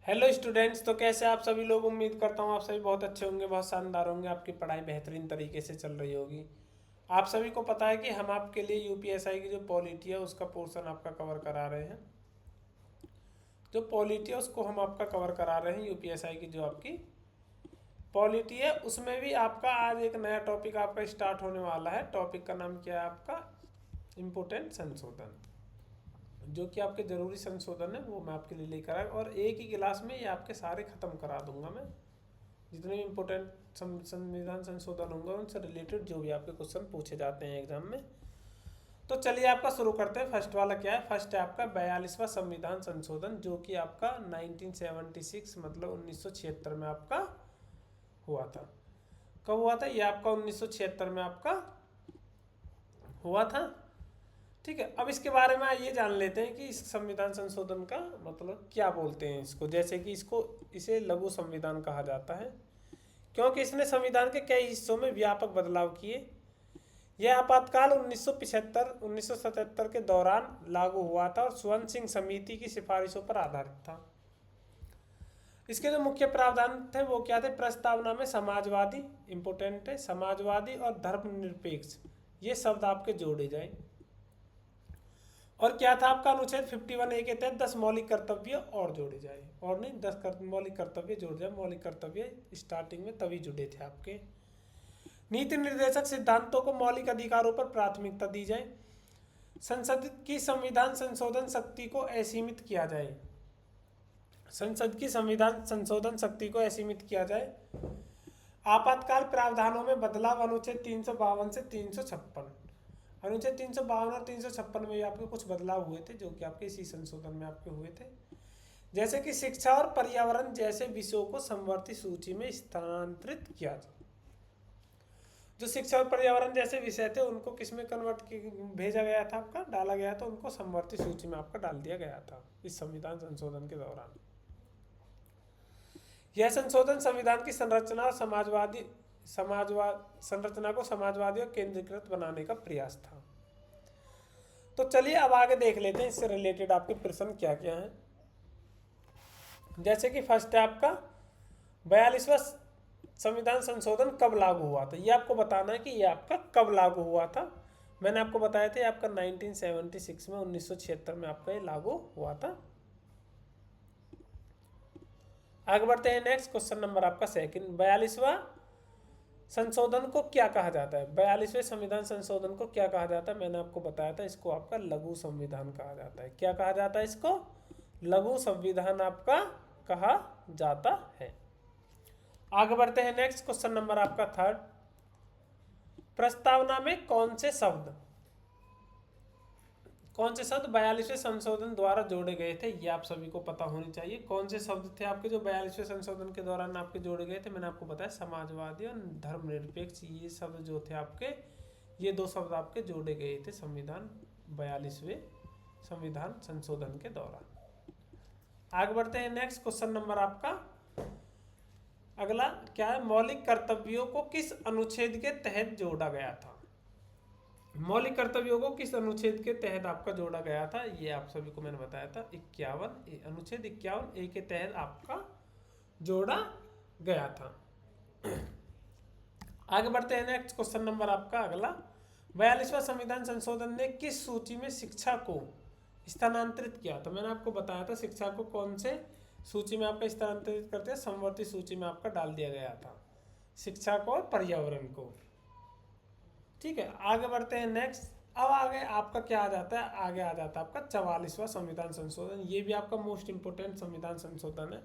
Hello students, तो कैसे आप सभी लोग। उम्मीद करता हूँ आप सभी बहुत अच्छे होंगे, बहुत शानदार होंगे, आपकी पढ़ाई बेहतरीन तरीके से चल रही होगी। आप सभी को पता है कि हम आपके लिए यूपीएसआई की जो पॉलिटी है उसका पोर्शन आपका कवर करा रहे हैं। जो पॉलिटी है उसको हम आपका कवर करा रहे हैं। यूपीएसआई की जो आपकी पॉलिटी है उसमें भी आपका आज एक नया टॉपिक आपका स्टार्ट होने वाला है। टॉपिक का नाम क्या है आपका? इम्पोर्टेंट संशोधन। जो कि आपके ज़रूरी संशोधन है वो मैं आपके लिए लेकर आया और एक ही क्लास में ये आपके सारे ख़त्म करा दूंगा मैं। जितने भी इम्पोर्टेंट संविधान संशोधन होंगे उनसे रिलेटेड जो भी आपके क्वेश्चन पूछे जाते हैं एग्जाम में। तो चलिए आपका शुरू करते हैं। फर्स्ट वाला क्या है? फर्स्ट है आपका 42वां संविधान संशोधन, जो कि आपका 1976 मतलब 1976 में आपका हुआ था। कब हुआ था? ये आपका 1976 में आपका हुआ था। ठीक है, अब इसके बारे में ये जान लेते हैं कि इस संविधान संशोधन का मतलब क्या बोलते हैं इसको। जैसे कि इसे लघु संविधान कहा जाता है, क्योंकि इसने संविधान के कई हिस्सों में व्यापक बदलाव किए। यह आपातकाल 1975-1977 के दौरान लागू हुआ था और स्वर्ण सिंह समिति की सिफारिशों पर आधारित था। इसके जो मुख्य प्रावधान थे वो क्या थे? प्रस्तावना में समाजवादी, इंपोर्टेंट है, समाजवादी और धर्मनिरपेक्ष ये शब्द आपके जोड़े जाए। और क्या था आपका? अनुच्छेद 51A के तहत 10 मौलिक कर्तव्य और जोड़े जाए। और नहीं, 10 मौलिक कर्तव्य जोड़ जाए। मौलिक कर्तव्य स्टार्टिंग में तभी जुड़े थे आपके। नीति निर्देशक सिद्धांतों को मौलिक अधिकारों पर प्राथमिकता दी जाए। संसद की संविधान संशोधन शक्ति को असीमित किया जाए। संसद की संविधान संशोधन शक्ति को असीमित किया जाए। आपातकाल प्रावधानों में बदलाव। अनुच्छेद 352 से 356। अनुच्छेद 352 और 356 में आपके कुछ बदलाव हुए थे जो कि आपके इसी संशोधन में आपके हुए थे। जैसे कि शिक्षा और पर्यावरण जैसे विषयों को समवर्ती सूची में स्थानांतरित किया जाए। जो शिक्षा और पर्यावरण जैसे विषय थे उनको किस में भेजा गया था? आपका डाला गया था, उनको समवर्ती सूची में आपका डाल दिया गया था इस संविधान संशोधन के दौरान। यह संशोधन संविधान की संरचना और संरचना को समाजवादी और केंद्रीकृत बनाने का प्रयास था। तो चलिए अब आगे देख लेते हैं इससे रिलेटेड आपके प्रश्न क्या क्या हैं। जैसे कि फर्स्ट है आपका 42वां संविधान संशोधन कब लागू हुआ था। ये आपको बताना है कि ये आपका कब लागू हुआ था। मैंने आपको बताया था आपका 1976 में 1976 में आपका ये लागू हुआ था। आगे बढ़ते हैं। नेक्स्ट क्वेश्चन नंबर आपका सेकंड, 42वां संशोधन को क्या कहा जाता है? 42वें संविधान संशोधन को क्या कहा जाता है? मैंने आपको बताया था इसको आपका लघु संविधान कहा जाता है। क्या कहा जाता है इसको? लघु संविधान आपका कहा जाता है। आगे बढ़ते हैं। नेक्स्ट क्वेश्चन नंबर आपका थर्ड, प्रस्तावना में कौन से शब्द 42वें संशोधन द्वारा जोड़े गए थे? ये आप सभी को पता होनी चाहिए। कौन से शब्द थे आपके जो 42वें संशोधन के दौरान आपके जोड़े गए थे? मैंने आपको बताया समाजवादी और धर्मनिरपेक्ष। ये शब्द जो थे आपके, ये दो शब्द आपके जोड़े गए थे संविधान 42वें संविधान संशोधन के दौरान। आगे बढ़ते हैं। नेक्स्ट क्वेश्चन नंबर आपका अगला क्या है? मौलिक कर्तव्यों को किस अनुच्छेद के तहत जोड़ा गया था? मौलिक कर्तव्यों को किस अनुच्छेद के तहत आपका जोड़ा गया था? ये आप सभी को मैंने बताया था 51 अनुच्छेद 51A के तहत आपका जोड़ा गया था। आगे बढ़ते हैं। नेक्स्ट क्वेश्चन नंबर आपका अगला, 42वां संविधान संशोधन ने किस सूची में शिक्षा को स्थानांतरित किया? तो मैंने आपको बताया था शिक्षा को कौन से सूची में आपका स्थानांतरित करते हैं? समवर्ती सूची में आपका डाल दिया गया था शिक्षा को और पर्यावरण को। ठीक है, आगे बढ़ते हैं। नेक्स्ट अब आगे आपका क्या आ जाता है? आगे आ जाता है आपका 44वां संविधान संशोधन। ये भी आपका मोस्ट इंपोर्टेंट संविधान संशोधन है।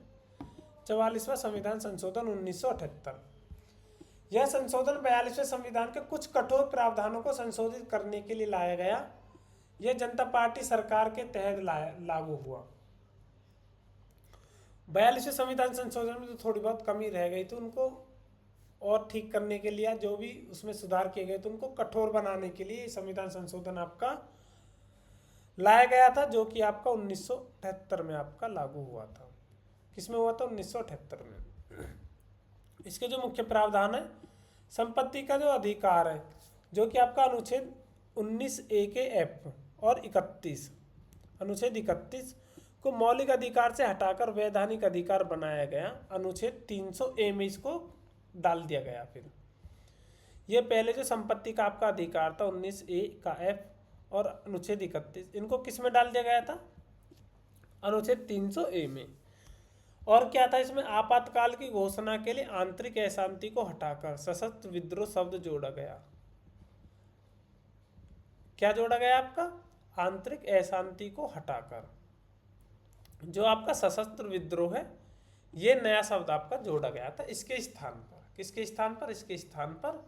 44वां संविधान संशोधन 1978। यह संशोधन 42वें संविधान के कुछ कठोर प्रावधानों को संशोधित करने के लिए लाया गया। यह जनता पार्टी सरकार के तहत लागू हुआ। 42वें संविधान संशोधन में तो थोड़ी बहुत कमी रह गई थी, उनको और ठीक करने के लिए जो भी उसमें सुधार किए गए थे उनको कठोर बनाने के लिए संविधान संशोधन आपका लाया गया था, जो कि आपका 1978 में आपका लागू हुआ था। किसमें हुआ था? 1978 में। इसके जो मुख्य प्रावधान है, संपत्ति का जो अधिकार है जो कि आपका अनुच्छेद 19A के F और 31, अनुच्छेद 31 को मौलिक अधिकार से हटाकर वैधानिक अधिकार बनाया गया। अनुच्छेद 300A में इसको डाल दिया गया। फिर ये पहले जो संपत्ति का आपका अधिकार था 19A का F और अनुच्छेद 31, इनको किस में डाल दिया गया था? अनुच्छेद 300A में। और क्या था इसमें? आपातकाल की घोषणा के लिए आंतरिक अशांति को हटाकर सशस्त्र विद्रोह शब्द जोड़ा गया। क्या जोड़ा गया आपका? आंतरिक अशांति को हटाकर जो आपका सशस्त्र विद्रोह है, ये नया शब्द आपका जोड़ा गया था इसके स्थान पर। किसके स्थान पर? इसके स्थान पर।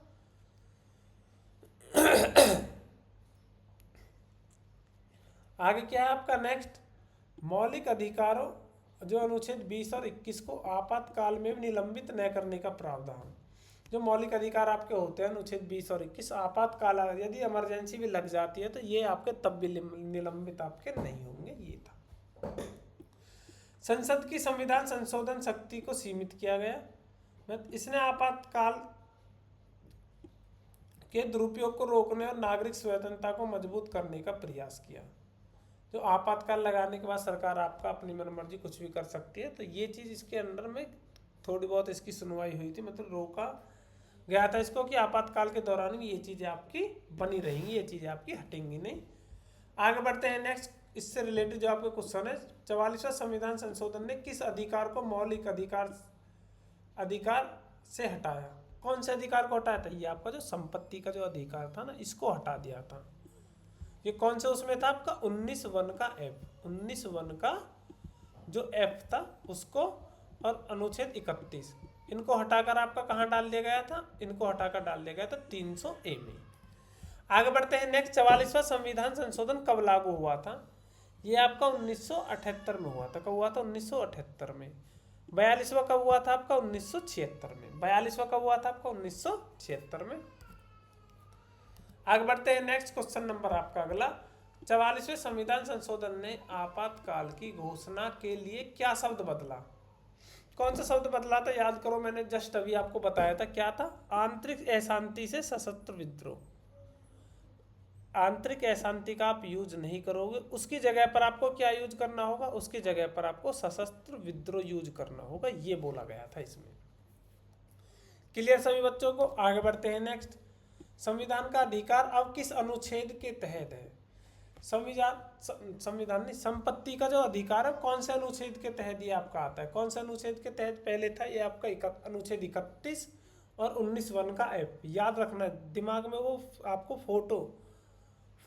आगे क्या है आपका नेक्स्ट? मौलिक अधिकारों जो अनुच्छेद 20 और 21 को आपातकाल में निलंबित न करने का प्रावधान। जो मौलिक अधिकार आपके होते हैं अनुच्छेद 20 और 21, आपातकाल यदि इमरजेंसी भी लग जाती है तो ये आपके तब भी निलंबित आपके नहीं होंगे। ये था। संसद की संविधान संशोधन शक्ति को सीमित किया गया। इसने आपातकाल के दुरुपयोग को रोकने और नागरिक स्वतंत्रता को मजबूत करने का प्रयास किया। जो आपातकाल लगाने के बाद सरकार आपका अपनी मनमर्जी कुछ भी कर सकती है, तो ये चीज़ इसके अंदर में थोड़ी बहुत इसकी सुनवाई हुई थी, मतलब रोका गया था इसको कि आपातकाल के दौरान भी ये चीज़ें आपकी बनी रहेंगी, ये चीज़ें आपकी हटेंगी नहीं। आगे बढ़ते हैं नेक्स्ट। इससे रिलेटेड जो आपका क्वेश्चन है, 44वां संविधान संशोधन ने किस अधिकार को मौलिक अधिकार से हटाया? कौन से अधिकार को हटाया था? ये आपका जो संपत्ति का जो अधिकार था ना, इसको हटा दिया था। ये कौन से उसमें था आपका? 19(1) का F। 19(1) का जो F था उसको, और अनुच्छेद 31, इनको हटाकर आपका कहाँ डाल दिया गया था? इनको हटाकर डाल दिया गया था 300A में। आगे बढ़ते हैं नेक्स्ट। 44वां संविधान संशोधन कब लागू हुआ था? ये आपका 1978 में हुआ था। कब हुआ था? 1978 में। 42वां कब हुआ था आपका? 1976 में। 42वां कब हुआ था आपका? 1976 में। आगे बढ़ते हैं नेक्स्ट क्वेश्चन नंबर आपका अगला। 44वें संविधान संशोधन ने आपातकाल की घोषणा के लिए क्या शब्द बदला? कौन सा शब्द बदला था? याद करो, मैंने जस्ट अभी आपको बताया था। क्या था? आंतरिक अशांति से सशस्त्र विद्रोह। आंतरिक अशांति का आप यूज नहीं करोगे, उसकी जगह पर आपको क्या यूज करना होगा? उसकी जगह पर आपको सशस्त्र विद्रोह यूज करना होगा, ये बोला गया था इसमें। क्लियर सभी बच्चों को? आगे बढ़ते हैं नेक्स्ट। संविधान का अधिकार अब किस अनुच्छेद के तहत है? संविधान नहीं, संपत्ति का जो अधिकार है कौन से अनुच्छेद के तहत ये आपका आता है? कौन से अनुच्छेद के तहत पहले था? ये आपका अनुच्छेद 31 और 19(1) का F। याद रखना है दिमाग में, वो आपको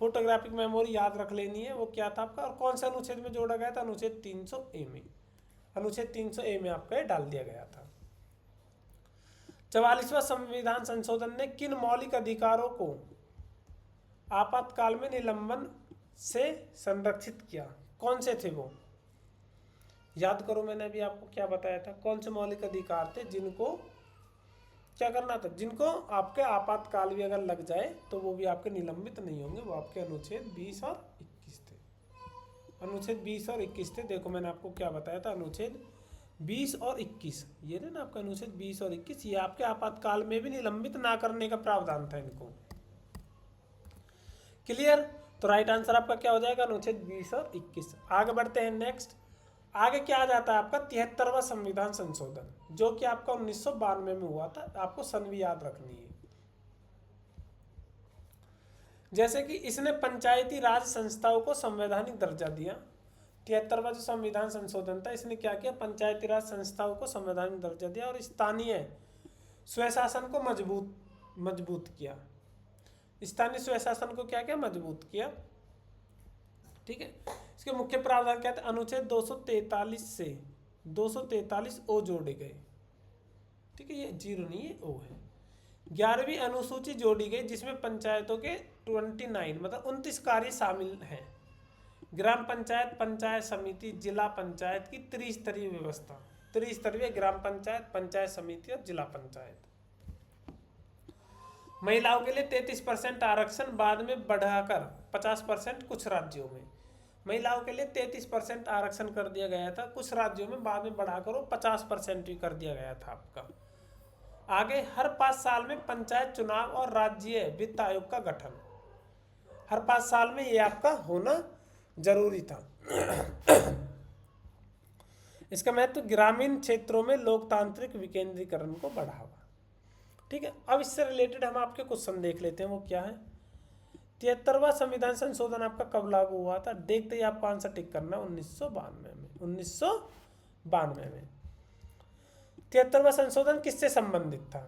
फोटोग्राफिक मेमोरी याद रख लेनी है। वो क्या था आपका, और कौन से अनुच्छेद में जोड़ा गया था? अनुच्छेद 300A में। अनुच्छेद 300A में आपका डाल दिया गया था। 44वां संविधान संशोधन ने किन मौलिक अधिकारों को आपातकाल में निलंबन से संरक्षित किया? कौन से थे वो? याद करो, मैंने अभी आपको क्या बताया था, कौन से मौलिक अधिकार थे जिनको क्या करना था? जिनको आपके आपातकाल भी अगर लग जाए तो वो भी आपके निलंबित नहीं होंगे। वो आपके अनुच्छेद 20 और 21 थे। अनुच्छेद 20 और 21 थे। देखो मैंने आपको क्या बताया था, अनुच्छेद 20 और 21, ये ना आपका अनुच्छेद 20 और 21, ये आपके आपातकाल में भी निलंबित ना करने का प्रावधान था इनको। क्लियर? तो राइट आंसर आपका क्या हो जाएगा? अनुच्छेद 20 और 21। आगे बढ़ते हैं नेक्स्ट। आगे क्या आ जाता है आपका? 73वां संविधान संशोधन, जो कि आपका 1992 में हुआ था। आपको सन भी याद रखनी है। जैसे कि इसने पंचायती राज संस्थाओं को संवैधानिक दर्जा दिया। 73वां जो संविधान संशोधन था, इसने क्या किया? पंचायती राज संस्थाओं को संवैधानिक दर्जा दिया और स्थानीय स्वशासन को मजबूत किया। स्थानीय स्वशासन को क्या किया? मजबूत किया। ठीक है। इसके मुख्य प्रावधान क्या थे? अनुच्छेद 243 से 243 ओ जोड़े गए। ठीक है, ये 0 नहीं, ये ओ है। 11वीं अनुसूची जोड़ी गई, जिसमें पंचायतों के 29 मतलब 29 कार्य शामिल हैं। ग्राम पंचायत, पंचायत समिति, जिला पंचायत की त्रिस्तरीय व्यवस्था। त्रिस्तरीय ग्राम पंचायत, पंचायत समिति और जिला पंचायत। महिलाओं के लिए 33% आरक्षण, बाद में बढ़ाकर 50% कुछ राज्यों में। महिलाओं के लिए 33% आरक्षण कर दिया गया था कुछ राज्यों में, बाद में बढ़ाकर वो 50% ही कर दिया गया था आपका। आगे हर 5 साल में पंचायत चुनाव और राज्य वित्त आयोग का गठन। हर 5 साल में ये आपका होना जरूरी था। इसका महत्व ग्रामीण क्षेत्रों में लोकतांत्रिक विकेंद्रीकरण को बढ़ावा। ठीक है, अब इससे रिलेटेड हम आपके क्वेश्चन देख लेते हैं, वो क्या है। 73वां संविधान संशोधन आपका कब लागू हुआ था? देखते ही आपको आंसर टिक करना है 1992 में। 1992 में 73वां संशोधन किससे संबंधित था?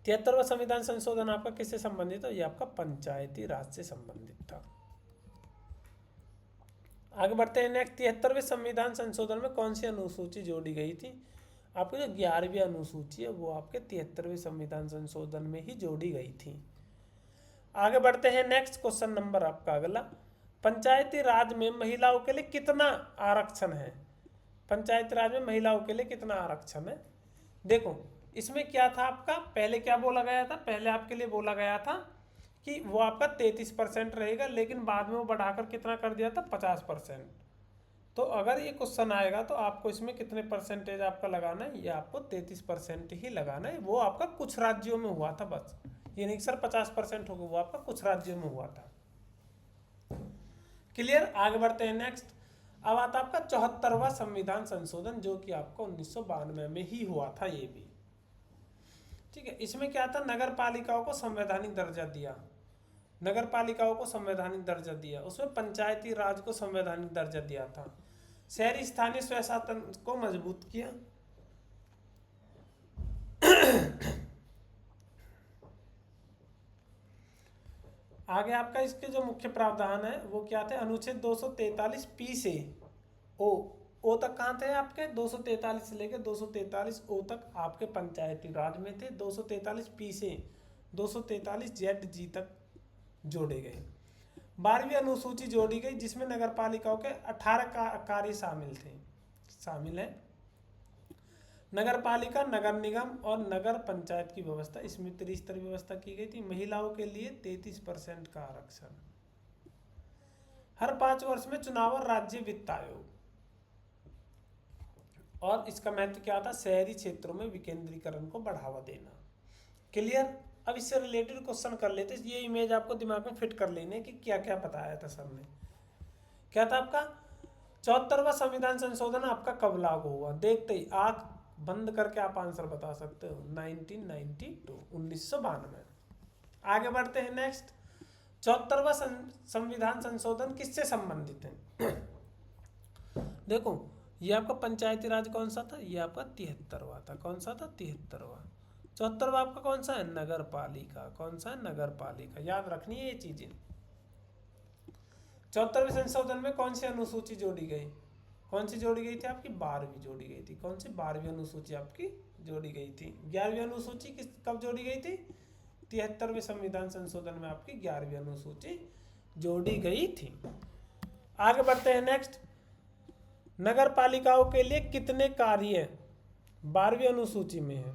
73वां संविधान संशोधन आपका किससे संबंधित था? ये आपका पंचायती राज से संबंधित था। आगे बढ़ते हैं नेक्स्ट। 73वें संविधान संशोधन में कौन सी अनुसूची जोड़ी गई थी? आपकी जो 11वीं अनुसूची है वो आपके 73वें संविधान संशोधन में ही जोड़ी गई थी। आगे बढ़ते हैं नेक्स्ट क्वेश्चन नंबर आपका अगला। पंचायती राज में महिलाओं के लिए कितना आरक्षण है? पंचायती राज में महिलाओं के लिए कितना आरक्षण है? देखो इसमें क्या था आपका, पहले क्या बोला गया था? पहले आपके लिए बोला गया था कि वो आपका 33% रहेगा, लेकिन बाद में वो बढ़ाकर कितना कर दिया था? 50%। तो अगर ये क्वेश्चन आएगा तो आपको इसमें कितने परसेंटेज आपका लगाना है? ये आपको 33% ही लगाना है। वो आपका कुछ राज्यों में हुआ था, बस ये नहीं सर 50% होगा, वो आपका कुछ राज्यों में हुआ था। क्लियर? आगे बढ़ते हैं नेक्स्ट। अब आता आपका 74वां संविधान संशोधन, जो कि आपको 1992 में ही हुआ था ये भी। ठीक है, इसमें क्या था? नगर पालिकाओं को संवैधानिक दर्जा दिया, नगर पालिकाओं को संवैधानिक दर्जा दिया। उसमें पंचायती राज को संवैधानिक दर्जा दिया था। शहरी स्थानीय स्वशासन को मजबूत किया। आगे आपका इसके जो मुख्य प्रावधान है वो क्या थे? अनुच्छेद 243 पी से ओ तक कहाँ थे आपके? 243 से लेकर 243 ओ तक आपके पंचायती राज में थे। 243 पी से 243 जेड जी तक जोड़े गए। 12वीं अनुसूची जोड़ी गई जिसमें नगर पालिकाओं के 18 कार्य शामिल है। नगर पालिका, नगर निगम और नगर पंचायत की व्यवस्था, इसमें त्रिस्तरीय व्यवस्था की गई थी। महिलाओं के लिए 33% का आरक्षण। हर 5 वर्ष में चुनाव और राज्य वित्त आयोग। और इसका महत्व क्या था? शहरी क्षेत्रों में विकेंद्रीकरण को बढ़ावा देना। क्लियर? अब इससे रिलेटेड क्वेश्चन कर लेते हैं। ये इमेज आपको दिमाग में फिट कर लेने कि क्या क्या बताया था सर ने। क्या था आपका? 74वां संविधान संशोधन आपका कब लागू हुआ? देखते ही आंख बंद करके आप आंसर बता सकते हो, 1992, 1992। आगे बढ़ते हैं नेक्स्ट। 74वां संविधान संशोधन किससे संबंधित है? देखो ये आपका पंचायती राज कौन सा था? ये आपका 73वां था। कौन सा था? 73वां। 74वां आपका कौन सा है? नगर पालिका। कौन सा है? नगर पालिका। याद रखनी है ये चीजें। 74वें संशोधन में कौन सी अनुसूची जोड़ी गई? कौन सी जोड़ी गई थी आपकी? 12वीं जोड़ी गई थी। कौन सी? 12वीं अनुसूची आपकी जोड़ी गई थी। 11वीं अनुसूची किस कब जोड़ी गई थी? 73वें संविधान संशोधन में आपकी 11वीं अनुसूची जोड़ी गई थी। आगे बढ़ते हैं नेक्स्ट। नगर पालिकाओं के लिए कितने कार्य 12वीं अनुसूची में है?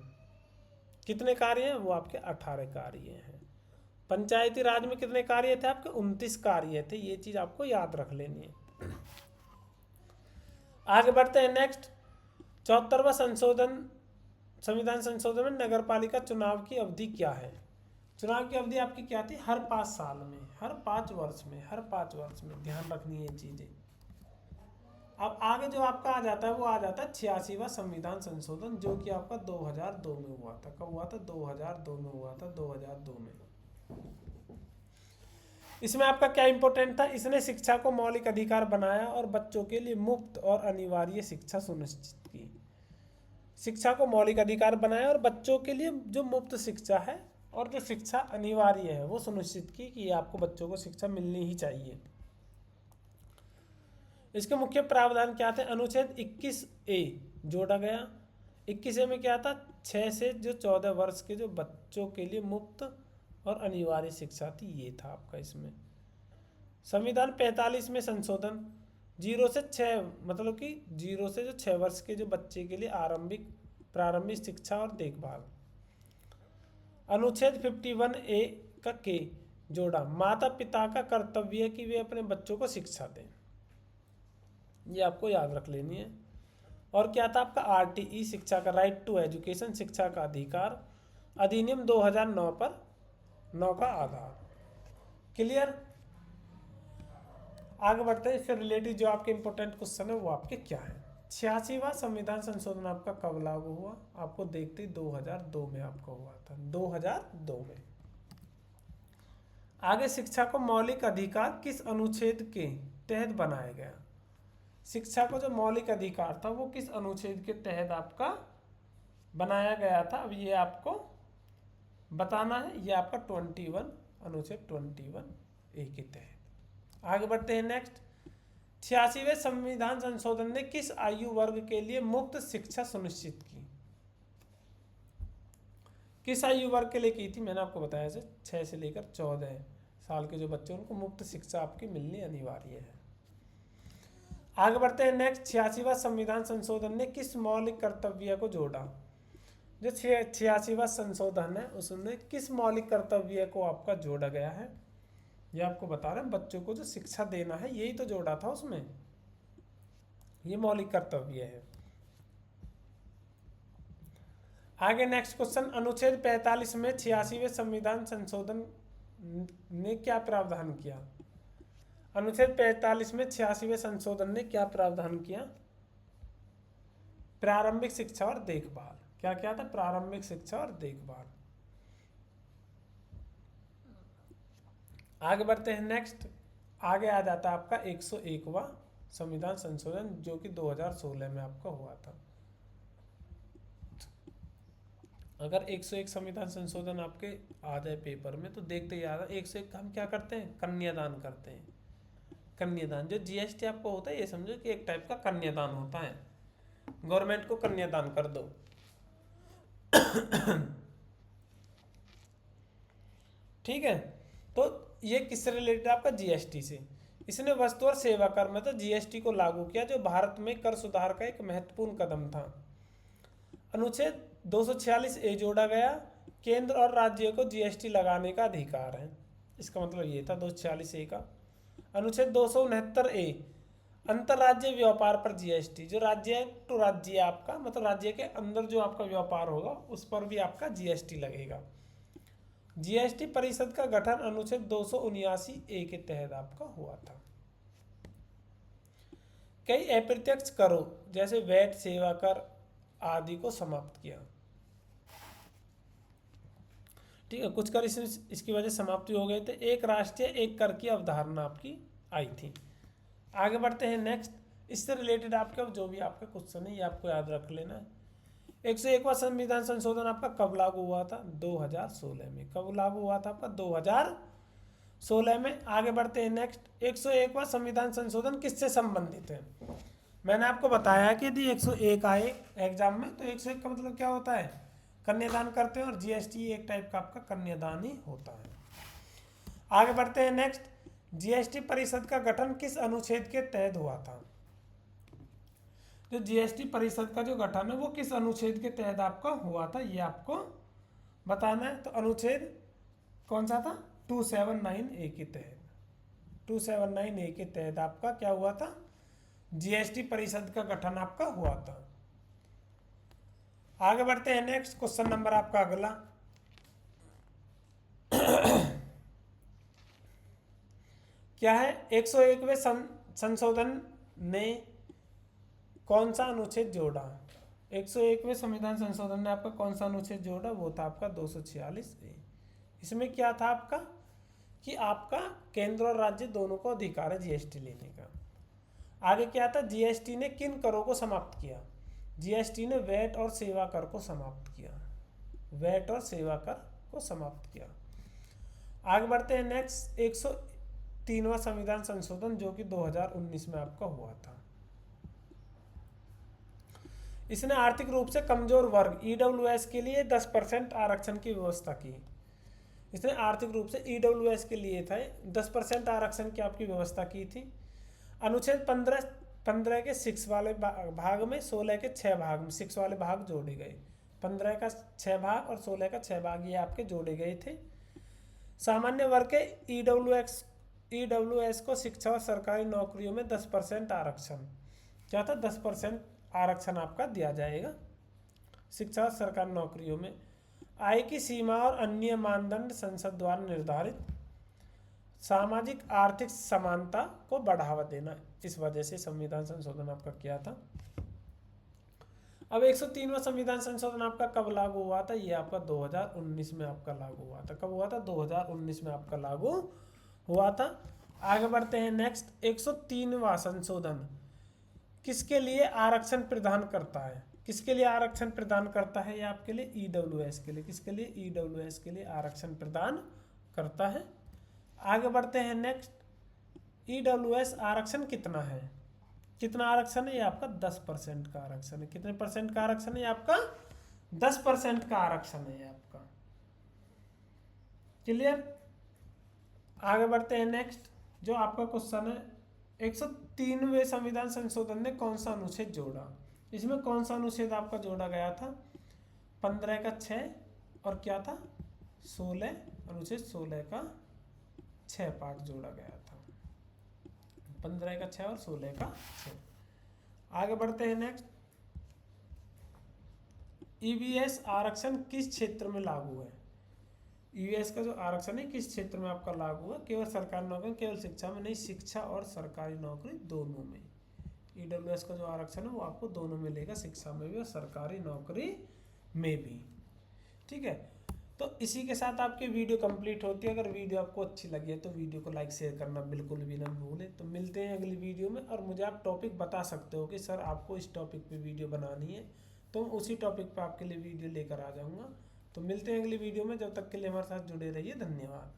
कितने कार्य हैं? वो आपके 18 कार्य हैं। पंचायती राज में कितने कार्य थे आपके? 29 कार्य थे। ये चीज आपको याद रख लेनी है। आगे बढ़ते हैं नेक्स्ट। 74वां संविधान संशोधन में नगर पालिका चुनाव की अवधि क्या है? चुनाव की अवधि आपकी क्या थी? हर 5 साल में, हर 5 वर्ष में, हर 5 वर्ष में। ध्यान रखनी है चीजें। अब आगे जो आपका आ जाता है वो आ जाता है 86वां संविधान संशोधन, जो कि आपका 2002 में हुआ था। कब हुआ था? 2002 में हुआ था। 2002 में। इसमें आपका क्या इंपॉर्टेंट था? इसने शिक्षा को मौलिक अधिकार बनाया और बच्चों के लिए मुफ्त और अनिवार्य शिक्षा सुनिश्चित की। शिक्षा को मौलिक अधिकार बनाया और बच्चों के लिए जो मुफ्त शिक्षा है और जो शिक्षा अनिवार्य है वो सुनिश्चित की कि आपको बच्चों को शिक्षा मिलनी ही चाहिए। इसके मुख्य प्रावधान क्या थे? अनुच्छेद 21A जोड़ा गया। 21A में क्या था? 6 से जो 14 वर्ष के जो बच्चों के लिए मुफ्त और अनिवार्य शिक्षा थी, ये था आपका इसमें। संविधान 45 में संशोधन 0 से 6 मतलब कि 0 से जो 6 वर्ष के जो बच्चे के लिए प्रारंभिक शिक्षा और देखभाल। अनुच्छेद 51A का के जोड़ा, माता पिता का कर्तव्य है कि वे अपने बच्चों को शिक्षा दें। ये आपको याद रख लेनी है। और क्या था आपका? RTE शिक्षा का, राइट टू एजुकेशन, शिक्षा का अधिकार अधिनियम 2009 पर 9 का आधार। क्लियर? आगे बढ़ते हैं। इससे रिलेटेड जो आपके इंपॉर्टेंट क्वेश्चन है वो आपके क्या है? 86वां संविधान संशोधन आपका कब लागू हुआ? आपको देखते ही 2002 में आपका हुआ था, 2002 में। आगे, शिक्षा को मौलिक अधिकार किस अनुच्छेद के तहत बनाया गया? शिक्षा को जो मौलिक अधिकार था वो किस अनुच्छेद के तहत आपका बनाया गया था? अब ये आपको बताना है। ये आपका 21 अनुच्छेद 21A के तहत। आगे बढ़ते हैं नेक्स्ट। 86वें संविधान संशोधन ने किस आयु वर्ग के लिए मुफ्त शिक्षा सुनिश्चित की? किस आयु वर्ग के लिए की थी? मैंने आपको बताया 6 से लेकर 14 साल के जो बच्चे उनको मुफ्त शिक्षा आपकी मिलनी अनिवार्य है। आगे बढ़ते हैं नेक्स्ट। 86वां संविधान संशोधन ने किस मौलिक कर्तव्य को जोड़ा? जो 86वां संशोधन है उसने किस मौलिक कर्तव्य को आपका जोड़ा गया है? ये आपको बता रहे हैं, बच्चों को जो शिक्षा देना है यही तो जोड़ा था उसमें, ये मौलिक कर्तव्य है। आगे नेक्स्ट क्वेश्चन। अनुच्छेद 45 में 86वें संविधान संशोधन ने क्या प्रावधान किया? अनुच्छेद 45 में 86वें संशोधन ने क्या प्रावधान किया? प्रारंभिक शिक्षा और देखभाल। क्या क्या था? प्रारंभिक शिक्षा और देखभाल। आगे बढ़ते हैं नेक्स्ट। आगे आ जाता है आपका 101वां संविधान संशोधन जो कि 2016 में आपका हुआ था। अगर 101 संविधान संशोधन आपके आ जाए पेपर में तो देखते ही याद है 101 हम क्या करते हैं? कन्यादान करते हैं। कन्यादान, जो जीएसटी आपको होता है ये समझो कि एक टाइप का कन्यादान होता है। गवर्नमेंट को कन्यादान कर दो। ठीक है, तो ये किससे रिलेटेड? आपका जीएसटी से। इसने वस्तु और सेवा कर में तो जीएसटी को लागू किया जो भारत में कर सुधार का एक महत्वपूर्ण कदम था। अनुच्छेद 246A जोड़ा गया। केंद्र और राज्य को जीएसटी लगाने का अधिकार है। इसका मतलब ये था 246A का। अनुच्छेद 269A अंतर्राज्यीय व्यापार पर जीएसटी। जो राज्य टू राज्य आपका मतलब राज्य के अंदर जो आपका व्यापार होगा उस पर भी आपका जीएसटी लगेगा। जीएसटी परिषद का गठन अनुच्छेद 279A के तहत आपका हुआ था। कई अप्रत्यक्ष करों जैसे वैट, सेवा कर आदि को समाप्त किया। ठीक है, कुछ कर इसकी वजह समाप्ति हो गए थे। एक राष्ट्रीय एक कर की अवधारणा आपकी आई थी। आगे बढ़ते हैं नेक्स्ट। इससे रिलेटेड आपका जो भी आपका क्वेश्चन है ये आपको याद रख लेना है। 101वां संविधान संशोधन आपका कब लागू हुआ था? 2016 में। कब लागू हुआ था आपका? 2016 में। आगे बढ़ते हैं नेक्स्ट। 101वां संविधान संशोधन किससे संबंधित है? मैंने आपको बताया कि यदि 101 आए एग्जाम में तो 101 का मतलब क्या होता है? कन्यादान करते हैं और जीएसटी एक टाइप का आपका कन्यादान ही होता है। आगे बढ़ते हैं नेक्स्ट। जीएसटी परिषद का गठन किस अनुच्छेद के तहत हुआ था? जो जीएसटी परिषद का जो गठन है वो किस अनुच्छेद के तहत आपका हुआ था ये आपको बताना है। तो अनुच्छेद कौन सा था? 279A के तहत। 279A के तहत आपका क्या हुआ था? जीएसटी परिषद का गठन आपका हुआ था। आगे बढ़ते हैं नेक्स्ट। क्वेश्चन नंबर आपका अगला। क्या है? 101वें संशोधन ने कौन सा अनुच्छेद जोड़ा? 101वें संविधान संशोधन ने आपका कौन सा अनुच्छेद जोड़ा? वो था आपका 246A। इसमें क्या था आपका कि आपका केंद्र और राज्य दोनों को अधिकार है जीएसटी लेने का। आगे क्या था? जीएसटी ने किन करों को समाप्त किया? जीएसटी ने वैट और सेवा कर को समाप्त किया। वैट और सेवा कर को समाप्त किया। आगे बढ़ते हैं नेक्स्ट। 103वां संविधान संशोधन जो कि 2019 में आपका हुआ था। इसने आर्थिक रूप से कमजोर वर्ग ईडब्ल्यूएस के लिए 10% आरक्षण की व्यवस्था की। इसने आर्थिक रूप से ईडब्ल्यूएस के लिए था 10% आरक्षण की आपकी व्यवस्था की थी। अनुच्छेद 15 के 6 वाले भाग में 16 के 6 भाग में 6 वाले भाग जोड़े गए। 15 का 6 भाग और 16 का 6 भाग ये आपके जोड़े गए थे। सामान्य वर्ग के ईडब्ल्यूएस को शिक्षा और सरकारी नौकरियों में 10% आरक्षण क्या था? 10% आरक्षण आपका दिया जाएगा शिक्षा और सरकारी नौकरियों में। आय की सीमा और अन्य मानदंड संसद द्वारा निर्धारित। सामाजिक आर्थिक समानता को बढ़ावा देना। इस वजह से संविधान संशोधन आपका किया था। अब 103वां संविधान संशोधन आपका कब लागू हुआ था? ये आपका 2019 में आपका लागू हुआ था। कब हुआ था? 2019 में आपका लागू हुआ था। आगे बढ़ते हैं नेक्स्ट। 103वां संशोधन किसके लिए आरक्षण प्रदान करता है? किसके लिए आरक्षण प्रदान करता है? ये आपके लिए ईडब्ल्यूएस के लिए। किसके लिए? ईडब्ल्यूएस के लिए आरक्षण प्रदान करता है। आगे बढ़ते हैं नेक्स्ट। ईडब्ल्यूएस आरक्षण कितना है? कितना आरक्षण है? ये आपका 10% का आरक्षण है। कितने परसेंट का आरक्षण है? ये आपका 10% का आरक्षण है ये आपका। क्लियर? आगे बढ़ते हैं नेक्स्ट। जो आपका क्वेश्चन है, 103वें संविधान संशोधन ने कौन सा अनुच्छेद जोड़ा? इसमें कौन सा अनुच्छेद आपका जोड़ा गया था? 15 का 6 और क्या था? 16, अनुच्छेद 16 का 6 पार्ट जोड़ा गया था। 15 का 6 और 16 का 6। आगे बढ़ते हैं नेक्स्ट। ईवीएस आरक्षण किस क्षेत्र में लागू है? ईवीएस का जो आरक्षण है किस क्षेत्र में आपका लागू है? केवल सरकारी नौकरी, केवल शिक्षा में नहीं, शिक्षा और सरकारी नौकरी दोनों में। ईडब्ल्यूएस का जो आरक्षण है वो आपको दोनों में मिलेगा, शिक्षा में भी और सरकारी नौकरी में भी। ठीक है, तो इसी के साथ आपकी वीडियो कंप्लीट होती है। अगर वीडियो आपको अच्छी लगी है तो वीडियो को लाइक शेयर करना बिल्कुल भी ना भूलें। तो मिलते हैं अगली वीडियो में। और मुझे आप टॉपिक बता सकते हो कि सर आपको इस टॉपिक पे वीडियो बनानी है, तो उसी टॉपिक पे आपके लिए वीडियो लेकर आ जाऊँगा। तो मिलते हैं अगली वीडियो में। जब तक के लिए हमारे साथ जुड़े रहिए। धन्यवाद।